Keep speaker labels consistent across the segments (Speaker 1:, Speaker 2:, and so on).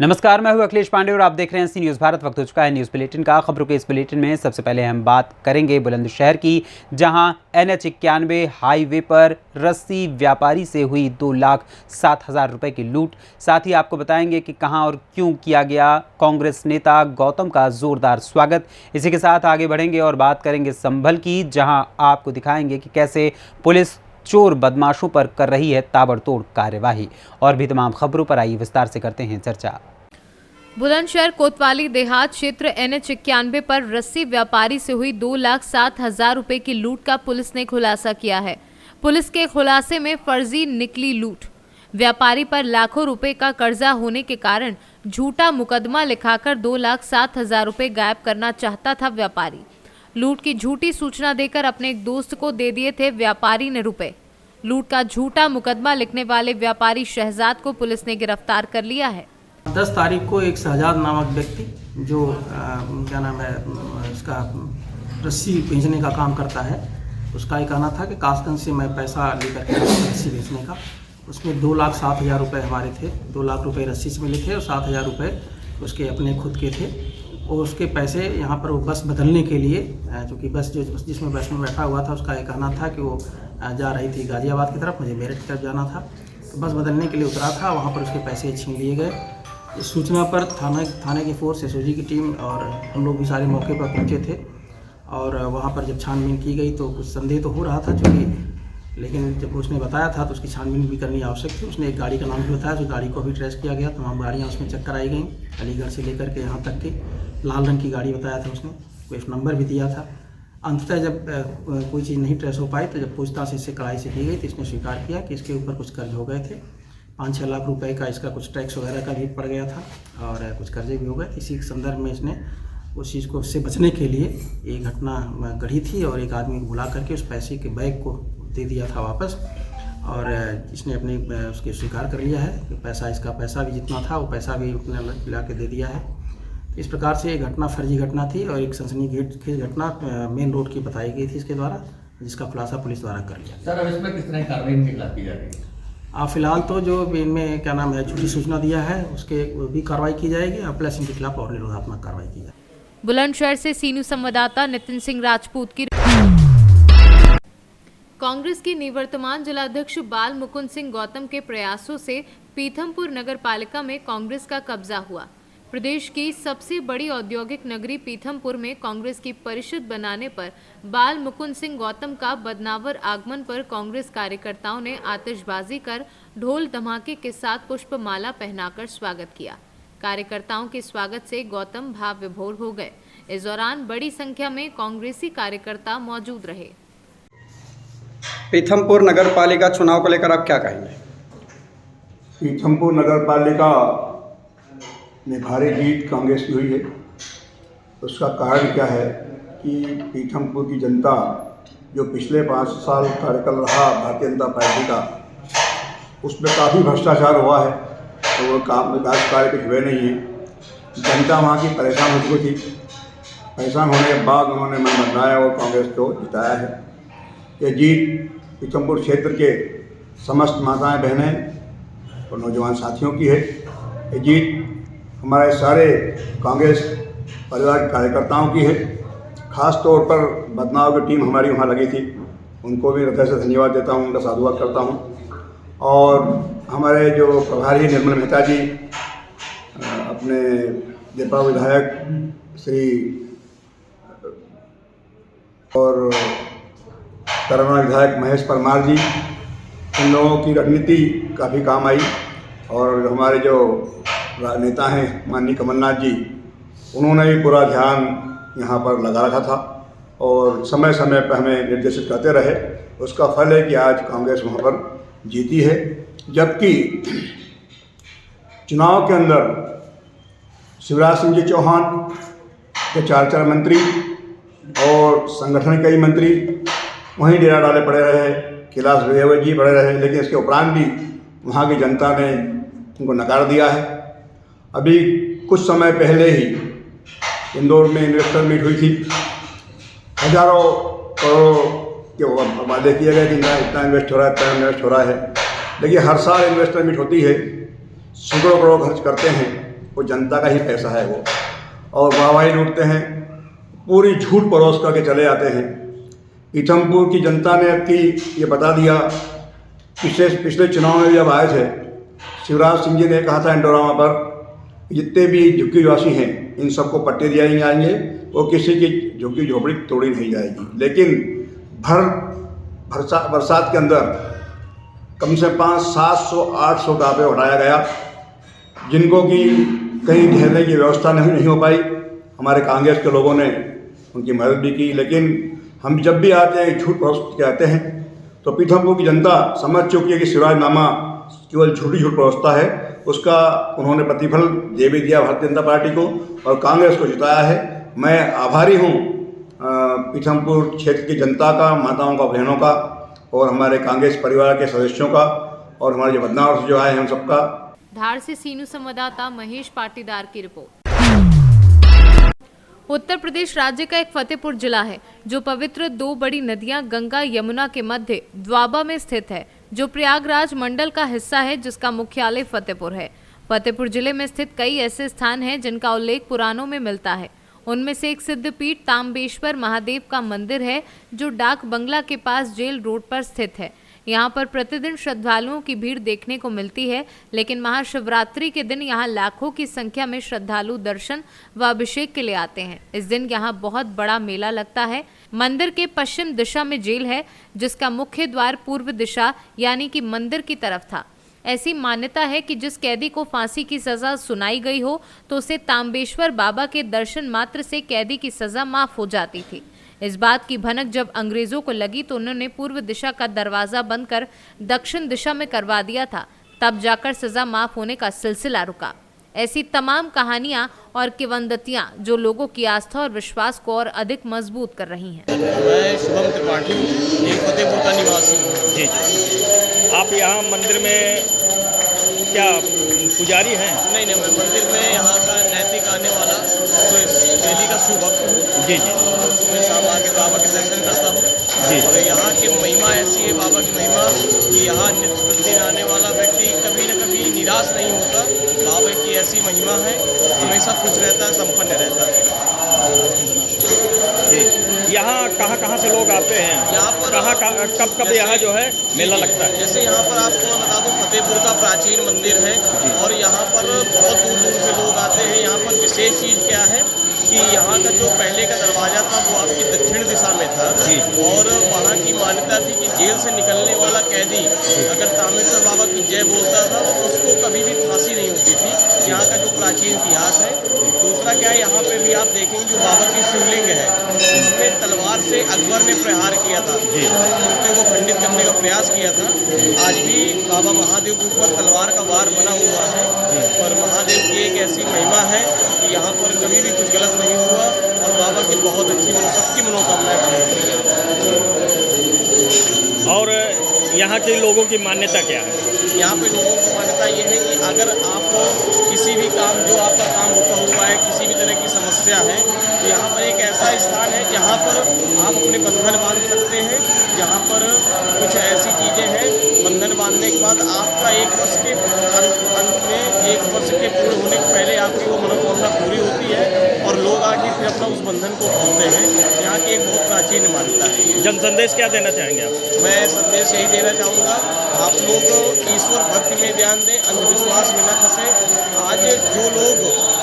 Speaker 1: नमस्कार, मैं हूं अखिलेश पांडे और आप देख रहे हैं सी न्यूज़ भारत। वक्त हो चुका है न्यूज़ बुलेटिन का। खबरों के इस बुलेटिन में सबसे पहले हम बात करेंगे बुलंदशहर की, जहां NH91 हाईवे पर रस्सी व्यापारी से हुई 2,07,000 रुपए की लूट। साथ ही आपको बताएंगे कि कहां और क्यों किया गया कांग्रेस नेता गौतम का जोरदार स्वागत। इसी के साथ आगे बढ़ेंगे और बात करेंगे संभल की, जहां आपको दिखाएंगे कि कैसे पुलिस चोर बदमाशों पर कर रही है ताबड़तोड़ कार्यवाही। और भी तमाम खबरों पर आइए विस्तार से करते हैं चर्चा।
Speaker 2: बुलंदशहर कोतवाली देहात क्षेत्र NH91 पर रस्सी व्यापारी से हुई 2,07,000 रुपए की लूट का पुलिस ने खुलासा किया है। पुलिस के खुलासे में फर्जी निकली लूट। व्यापारी पर लाखों रुपए का कर्जा होने के कारण झूठा मुकदमा लिखाकर 2,07,000 रुपए गायब करना चाहता था व्यापारी। लूट की झूठी सूचना देकर अपने एक दोस्त को दे दिए थे व्यापारी ने रुपए। लूट का झूठा मुकदमा लिखने वाले व्यापारी शहजाद को पुलिस ने गिरफ्तार कर लिया है।
Speaker 3: 10 तारीख को एक शहजाद नामक व्यक्ति जो क्या नाम है उसका रस्सी बेचने का काम करता है, उसका ये कहना था कि कासगंज से मैं पैसा लेकर के रस्सी बेचने का, उसमें 2,07,000 रुपये हमारे थे। 2 लाख रुपए रस्सी से मिले थे और 7,000 रुपये उसके अपने खुद के थे। और उसके पैसे यहाँ पर वो बस बदलने के लिए, चूँकि बस जिसमें बस में बैठा हुआ था, उसका ये कहना था कि वो जा रही थी गाज़ियाबाद की तरफ, मुझे मेरठ की तरफ जाना था, तो बस बदलने के लिए उतरा था। वहाँ पर उसके पैसे छीन लिए गए। इस सूचना पर थाने की फोर्स SOG की टीम और हम लोग भी सारे मौके पर पहुंचे थे। और वहां पर जब छानबीन की गई तो कुछ संदेह तो हो रहा था चूँकि, लेकिन जब उसने बताया था तो उसकी छानबीन भी करनी आवश्यक थी। उसने एक गाड़ी का नाम भी बताया, जो गाड़ी को भी ट्रेस किया गया। तमाम गाड़ियाँ उसमें चेक कराई गई, अलीगढ़ से लेकर के यहाँ तक की। लाल रंग की गाड़ी बताया था उसने, कोई नंबर भी दिया था। अंततः जब कोई चीज़ नहीं ट्रेस हो पाई तो जब पूछताछ इससे कड़ाई से की गई तो इसने स्वीकार किया कि इसके ऊपर कुछ कर्ज हो गए थे। 5-6 लाख रुपए का इसका कुछ टैक्स वगैरह का भी पड़ गया था और कुछ कर्जे भी हो गए। इसी संदर्भ में इसने उस चीज़ को से बचने के लिए एक घटना गढ़ी थी और एक आदमी को बुला करके उस पैसे के बैग को दे दिया था वापस। और इसने अपने उसके स्वीकार कर लिया है कि इसका पैसा भी जितना था वो पैसा भी अपने मिला के दे दिया है। इस प्रकार से एक घटना फर्जी घटना थी और एक सनसनीखेज घटना मेन रोड की बताई गई थी इसके द्वारा, जिसका खुलासा पुलिस द्वारा कर लिया।
Speaker 4: सर, अब इसमें किस तरह की कार्रवाई की जा रही है?
Speaker 3: फिलहाल तो जो इनमें क्या नाम है झूठी सूचना दिया है उसके भी कार्रवाई की जाएगी और प्लस इनके खिलाफ और निरोधात्मक कार्रवाई की जाएगी।
Speaker 2: बुलंदशहर से सी न्यूज़ संवाददाता नितिन सिंह राजपूत की। कांग्रेस की निवर्तमान जिलाध्यक्ष बाल मुकुंद सिंह गौतम के प्रयासों से पीथमपुर नगर पालिका में कांग्रेस का कब्जा हुआ। प्रदेश की सबसे बड़ी औद्योगिक नगरी पीथमपुर में कांग्रेस की परिषद बनाने पर बाल मुकुंद सिंह गौतम का बदनावर आगमन पर कांग्रेस कार्यकर्ताओं ने आतिशबाजी कर ढोल धमाके के साथ पुष्पमाला पहनाकर स्वागत किया। कार्यकर्ताओं के स्वागत से गौतम भाव विभोर हो गए। इस दौरान बड़ी संख्या में कांग्रेसी कार्यकर्ता मौजूद रहे।
Speaker 5: पीथमपुर नगर पालिका चुनाव को लेकर आप क्या कहेंगे?
Speaker 6: पीथमपुर नगर पालिका में भारी जीत कांग्रेस की हुई है। उसका कारण क्या है कि पीथमपुर की जनता जो पिछले 5 साल कार्यकाल रहा भारतीय जनता पार्टी का, उसमें काफ़ी भ्रष्टाचार हुआ है, तो वो काम विकास कार्य कुछ हुए नहीं है। जनता वहाँ की परेशान हो चुकी थी। परेशान होने के बाद उन्होंने मन बदलाया और कांग्रेस को जिताया है। ये जीत पीथमपुर क्षेत्र के समस्त माताएं बहनें और नौजवान साथियों की है। ये जीत हमारे सारे कांग्रेस परिवार के कार्यकर्ताओं की है। ख़ास तौर पर बदनाव की टीम हमारी वहाँ लगी थी, उनको भी हृदय से धन्यवाद देता हूँ, उनका साधुवाद करता हूँ। और हमारे जो प्रभारी निर्मल मेहता जी, अपने देपा विधायक श्री और करना विधायक महेश परमार जी, इन लोगों की रणनीति काफ़ी काम आई। और हमारे जो नेता हैं माननीय कमलनाथ जी, उन्होंने भी पूरा ध्यान यहाँ पर लगा रखा था और समय समय पर हमें निर्देशित करते रहे। उसका फल है कि आज कांग्रेस वहाँ पर जीती है। जबकि चुनाव के अंदर शिवराज सिंह जी चौहान के 4 मंत्री और संगठन के कई मंत्री वहीं डेरा डाले पड़े रहे, कैलाश विजयवर्गीय जी पड़े रहे, लेकिन इसके उपरांत भी वहाँ की जनता ने उनको नकार दिया है। अभी कुछ समय पहले ही इंदौर में इन्वेस्टर मीट हुई थी। हज़ारों करोड़ के वादे किए गए कि इतना इन्वेस्ट हो रहा है, इतना इन्वेस्ट हो रहा है, लेकिन हर साल इन्वेस्टर मीट होती है, सैकड़ों करोड़ खर्च करते हैं वो जनता का ही पैसा है वो, और वाहवाही लूटते हैं, पूरी झूठ परोस करके चले जाते हैं। पीथमपुर की जनता ने अब की ये बता दिया, पिछले चुनाव में जब आए थे शिवराज सिंह जी ने कहा था इंडोरामा पर जितने भी झुग्गीवासी हैं इन सबको पट्टे दिए जाएंगे, वो किसी की झुग्गी झोपड़ी तोड़ी नहीं जाएगी। लेकिन बरसात के अंदर कम से 700-800 गाँव हटाया गया, जिनको कि कहीं ठहरने की व्यवस्था नहीं हो पाई। हमारे कांग्रेस के लोगों ने उनकी मदद भी की, लेकिन हम जब भी आते हैं झूठ परोसते आते हैं, तो पीथमपुर की जनता समझ चुकी है कि शिवराजनामा केवल झूठ परोसता है। उसका उन्होंने प्रतिफल दे भी दिया भारतीय जनता पार्टी को और कांग्रेस को जिताया है। मैं आभारी हूँ पीथमपुर क्षेत्र की जनता का, माताओं का, बहनों का, और हमारे कांग्रेस परिवार के सदस्यों का, और हमारे जो बदनाम से जो आए हैं हम सबका।
Speaker 2: धार से सीनू संवाददाता महेश पाटीदार की रिपोर्ट। उत्तर प्रदेश राज्य का एक फतेहपुर जिला है जो पवित्र 2 बड़ी नदियां गंगा यमुना के मध्य द्वाबा में स्थित है, जो प्रयागराज मंडल का हिस्सा है, जिसका मुख्यालय फतेहपुर है। फतेहपुर जिले में स्थित कई ऐसे स्थान हैं जिनका उल्लेख पुराणों में मिलता है। उनमें से एक सिद्धपीठ ताम्बेश्वर महादेव का मंदिर है, जो डाक बंगला के पास जेल रोड पर स्थित है। यहाँ पर प्रतिदिन श्रद्धालुओं की भीड़ देखने को मिलती है, लेकिन महाशिवरात्रि के दिन यहाँ लाखों की संख्या में श्रद्धालु दर्शन व अभिषेक के लिए आते हैं। इस दिन यहाँ बहुत बड़ा मेला लगता है। मंदिर के पश्चिम दिशा में जेल है, जिसका मुख्य द्वार पूर्व दिशा यानी कि मंदिर की तरफ था। ऐसी मान्यता है कि जिस कैदी को फांसी की सजा सुनाई गई हो तो उसे ताम्बेश्वर बाबा के दर्शन मात्र से कैदी की सजा माफ हो जाती थी। इस बात की भनक जब अंग्रेजों को लगी तो उन्होंने पूर्व दिशा का दरवाजा बंद कर दक्षिण दिशा में करवा दिया था, तब जाकर सजा माफ होने का सिलसिला रुका। ऐसी तमाम कहानियां और किंवदंतियां जो लोगों की आस्था और विश्वास को और अधिक मजबूत कर रही हैं।
Speaker 7: मैं शुभम त्रिपाठी, एक फतेहपुर का निवासी हूँ।
Speaker 8: जी जी, आप यहाँ मंदिर में क्या पुजारी हैं?
Speaker 7: नहीं, मैं मंदिर में यहाँ का नैतिक आने वाला डेली का शुभ भक्त हूँ।
Speaker 8: जी जी,
Speaker 7: सुबह शाम आके बाबा के दर्शन करता हूँ।
Speaker 8: जी।
Speaker 7: और यहाँ की महिमा ऐसी है, बाबा की महिमा, कि यहाँ नित्य प्रतिदिन आने वाला व्यक्ति कभी न कभी निराश नहीं होता। बाबा की ऐसी महिमा है, हमेशा खुश रहता है, संपन्न रहता है।
Speaker 8: जी, यहाँ कहाँ से लोग आते हैं?
Speaker 7: यहाँ पर
Speaker 8: कब यहाँ जो है मेला लगता है?
Speaker 7: जैसे यहाँ पर आपको मैं बता दूँ, फतेहपुर का प्राचीन मंदिर है और यहाँ पर बहुत दूर दूर से लोग आते हैं। यहाँ पर विशेष चीज़ क्या है कि यहाँ का जो पहले का दरवाज़ा था वो आपकी दक्षिण दिशा में था, और वहाँ की मान्यता थी कि जेल से निकलने वाला कैदी अगर ताम्बेश्वर बाबा की जय बोलता था तो उसको कभी भी फांसी नहीं होती थी। यहाँ का जो प्राचीन इतिहास है। दूसरा क्या है, यहाँ पे भी आप देखेंगे जो बाबा की शिवलिंग है, उसमें तलवार से अकबर ने प्रहार किया था, मूर्ति को खंडित करने का प्रयास किया था। आज भी बाबा महादेव के ऊपर तलवार का वार बना हुआ है, और महादेव की एक ऐसी महिमा है कि यहाँ पर कभी भी कुछ गलत नहीं हुआ, और बाबा की बहुत अच्छी सबकी मनोकामनाएं पूरी हुई।
Speaker 8: और यहाँ के लोगों की मान्यता क्या है?
Speaker 7: यहाँ पे लोगों की मान्यता ये है कि अगर आप किसी भी काम, जो आपका काम रुका हुआ है, किसी भी तरह की समस्या है, तो यहाँ पर एक ऐसा स्थान है जहाँ पर आप अपने बंधन बांध सकते हैं। जहाँ पर कुछ ऐसी चीज़ें हैं, बंधन बांधने के बाद आपका 1 वर्ष के अंत में 1 वर्ष के पूर्ण होने के पहले आपकी वो मनोकामना पूरी होती है, और लोग आके फिर अपना उस बंधन को खोलते हैं। यहाँ की एक बहुत प्राचीन मान्यता है।
Speaker 8: जन संदेश क्या देना चाहेंगे आप?
Speaker 7: मैं संदेश यही देना चाहूँगा, आप लोग ईश्वर भक्ति में ध्यान दें, अंधविश्वास में न फंसे। आज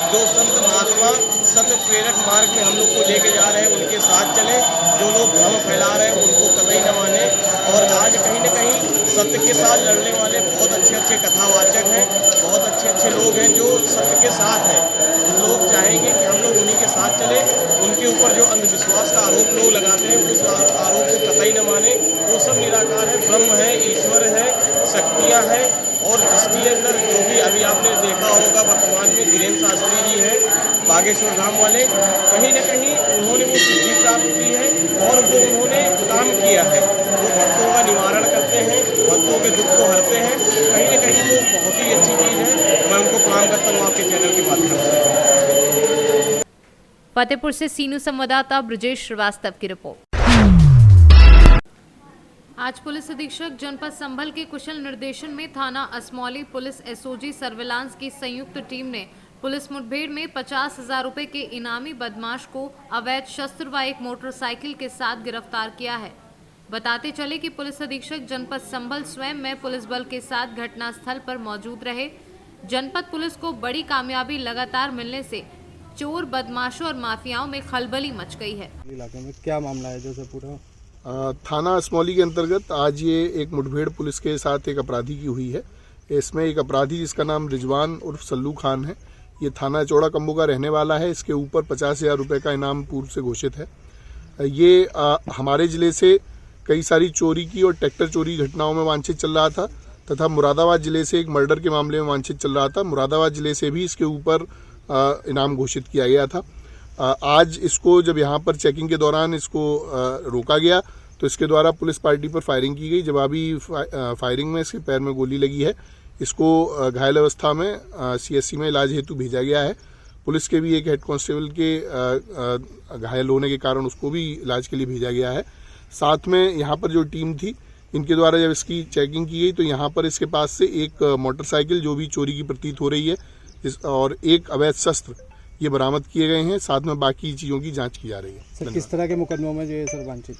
Speaker 7: जो संत महात्मा सत्य प्रेरक मार्ग में हम लोग को लेके जा रहे हैं, उनके साथ चले। जो लोग भ्रम फैला रहे हैं उनको कतई न माने। और आज कहीं न कहीं सत्य के साथ लड़ने वाले बहुत अच्छे कथावाचक हैं, बहुत अच्छे लोग हैं जो सत्य के साथ हैं। हम लोग चाहेंगे कि हम लोग उन्हीं के साथ चले। उनके ऊपर जो अंधविश्वास का आरोप लोग लगाते हैं, उस आरोप को कतई न माने। वो सब निराकार है, ब्रह्म है, ईश्वर है, शक्तियाँ हैं। और जिसके अंदर जो भी अभी आपने देखा होगा वर्तमान में धीरेन्द्र शास्त्री जी है, बागेश्वर धाम वाले, कहीं न कहीं उन्होंने वो सिद्धि प्राप्त की है, और वो उन्होंने काम किया है। वो भक्तों का निवारण करते हैं, भक्तों के दुख को हरते हैं। कहीं न कहीं वो बहुत ही अच्छी चीज़ है। मैं उनको प्रणाम करता हूँ आपके चैनल के माध्यम से।
Speaker 2: फतेहपुर से सीनू संवाददाता ब्रजेश श्रीवास्तव की रिपोर्ट। आज पुलिस अधीक्षक जनपद संभल के कुशल निर्देशन में थाना असमौली पुलिस एसओजी सर्विलांस की संयुक्त टीम ने पुलिस मुठभेड़ में 50,000 रुपए के इनामी बदमाश को अवैध शस्त्र व एक मोटरसाइकिल के साथ गिरफ्तार किया है। बताते चले कि पुलिस अधीक्षक जनपद संभल स्वयं में पुलिस बल के साथ घटनास्थल पर मौजूद रहे। जनपद पुलिस को बड़ी कामयाबी लगातार मिलने से चोर, बदमाशों और माफियाओं में खलबली मच गई है।
Speaker 9: इलाके में क्या मामला है जो पूरा
Speaker 10: थाना असमौली के अंतर्गत आज ये एक मुठभेड़ पुलिस के साथ एक अपराधी की हुई है। इसमें एक अपराधी जिसका नाम रिजवान उर्फ सल्लू खान है, ये थाना चौड़ा कम्बू का रहने वाला है। इसके ऊपर 50,000 रुपये का इनाम पूर्व से घोषित है। ये हमारे जिले से कई सारी चोरी की और ट्रैक्टर चोरी घटनाओं में वांछित चल रहा था तथा मुरादाबाद जिले से एक मर्डर के मामले में वांछित चल रहा था। मुरादाबाद जिले से भी इसके ऊपर इनाम घोषित किया गया था। आज इसको जब यहाँ पर चेकिंग के दौरान इसको रोका गया तो इसके द्वारा पुलिस पार्टी पर फायरिंग की गई। जवाबी फायरिंग में इसके पैर में गोली लगी है। इसको घायल अवस्था में CSC में इलाज हेतु भेजा गया है। पुलिस के भी एक हेड कांस्टेबल के घायल होने के कारण उसको भी इलाज के लिए भेजा गया है। साथ में यहाँ पर जो टीम थी इनके द्वारा जब इसकी चेकिंग की गई तो यहाँ पर इसके पास से एक मोटरसाइकिल जो भी चोरी की प्रतीत हो रही है और एक अवैध शस्त्र ये बरामद किए गए हैं। साथ में बाकी चीज़ों की जांच की जा रही है।
Speaker 9: सर किस तरह के मुकदमों में जो है सर वांछित?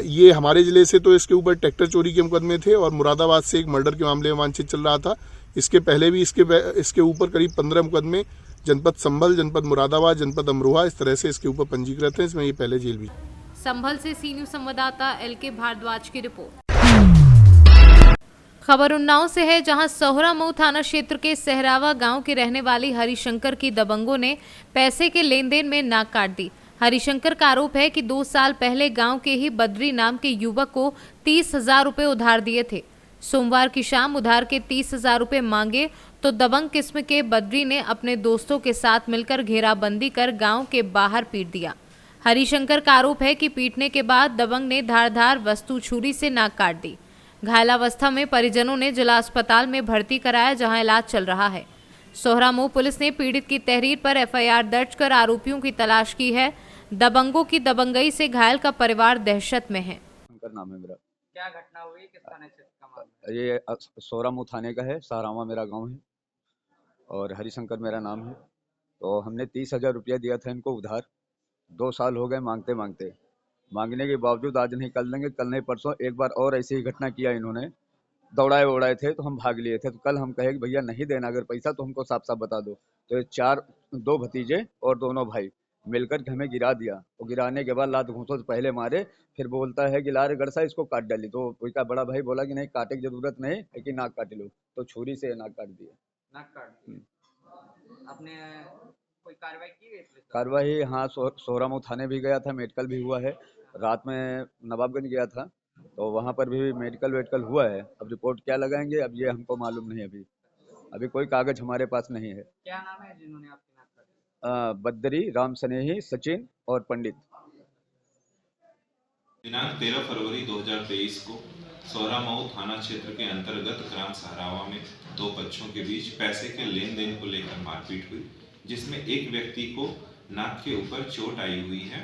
Speaker 10: ये हमारे जिले से तो इसके ऊपर ट्रैक्टर चोरी के मुकदमे थे और मुरादाबाद से एक मर्डर के मामले में वांछित चल रहा था। इसके पहले भी इसके ऊपर करीब 15 मुकदमे जनपद संभल, जनपद मुरादाबाद, जनपद अमरोहा इस तरह से इसके ऊपर पंजीकृत हैं। इसमें ये पहले जेल भी।
Speaker 2: संभल से सी न्यूज संवाददाता LK भारद्वाज की रिपोर्ट। खबर उन्नाव से है, जहां सोहरामऊ थाना क्षेत्र के सहरावा गांव के रहने वाली हरिशंकर की दबंगों ने पैसे के लेन देन में नाक काट दी। हरिशंकर का आरोप है कि 2 साल पहले गांव के ही बद्री नाम के युवक को 30,000 रुपए उधार दिए थे। सोमवार की शाम उधार के 30,000 रुपए मांगे तो दबंग किस्म के बद्री ने अपने दोस्तों के साथ मिलकर घेराबंदी कर गांव के बाहर पीट दिया। हरिशंकर का आरोप है कि पीटने के बाद दबंग ने धारदार वस्तु छुरी से नाक काट दी। घायलावस्था में परिजनों ने जिला अस्पताल में भर्ती कराया, जहां इलाज चल रहा है। सोहरामऊ पुलिस ने पीड़ित की तहरीर पर FIR दर्ज कर आरोपियों की तलाश की है। दबंगों की दबंगई से घायल का परिवार दहशत में है।
Speaker 11: नाम है मेरा।
Speaker 1: क्या घटना हुई, किस थाने क्षेत्र का मामला?
Speaker 11: ये सोहरामऊ थाने का है। सहरावा मेरा गांव है और हरिशंकर मेरा नाम है। तो हमने 30,000 रुपया दिया था इनको उधार। 2 साल हो गए मांगते मांगते, मांगने के बावजूद आज नहीं कल देंगे, कल नहीं परसों एक बार और ऐसी ही घटना किया इन्होंने। दौड़ाए थे तो हम भाग लिए थे। तो कल हम कहे कि भैया नहीं देना अगर पैसा तो हमको साफ साफ बता दो। तो ये 2 भतीजे और दोनों भाई मिलकर के हमें गिरा दिया। तो गिराने के बाद लात घूंसों से पहले मारे, फिर बोलता है कि लारे गड़सा इसको काट डाली। तो कोई का बड़ा भाई बोला कि नहीं काटे की जरूरत नहीं है कि नाक काट लो। तो छुरी से नाक काट दिया।
Speaker 1: नाक काट आपने कोई कार्रवाई की गई?
Speaker 11: कार्रवाई हाँ, सोहरामऊ थाने भी गया था, मेडिकल भी हुआ है। रात में नवाबगंज गया था तो वहाँ पर भी मेडिकल हुआ है। अब रिपोर्ट क्या लगाएंगे अब ये हमको मालूम नहीं। अभी कोई कागज हमारे पास नहीं है।
Speaker 1: क्या नाम है जिन्होंने आपकी नाक काटी?
Speaker 11: बद्री, राम स्नेही, सचिन और पंडित।
Speaker 12: दिनांक 13 फरवरी 2023 को सोहरामऊ थाना क्षेत्र के अंतर्गत ग्राम सहरावा में 2 पक्षों के बीच पैसे के लेन देन को लेकर मारपीट हुई, जिसमें एक व्यक्ति को नाक के ऊपर चोट आई हुई है।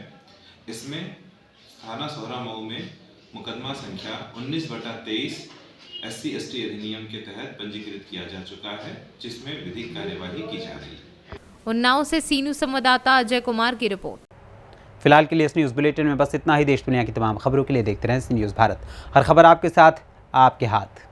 Speaker 12: इसमें थाना सोहरामऊ में मुकदमा संख्या 19/23 SC/ST अधिनियम के तहत पंजीकृत किया जा चुका है, जिसमें विधिक कार्यवाही की जा रही है।
Speaker 2: उन्नाव से सी न्यूज संवाददाता अजय कुमार की रिपोर्ट।
Speaker 1: फिलहाल के लिए इस न्यूज़ बुलेटिन में बस इतना ही। देश दुनिया की तमाम खबरों के लिए देखते रहें सी न्यूज़ भारत। हर खबर आपके साथ, आपके हाथ।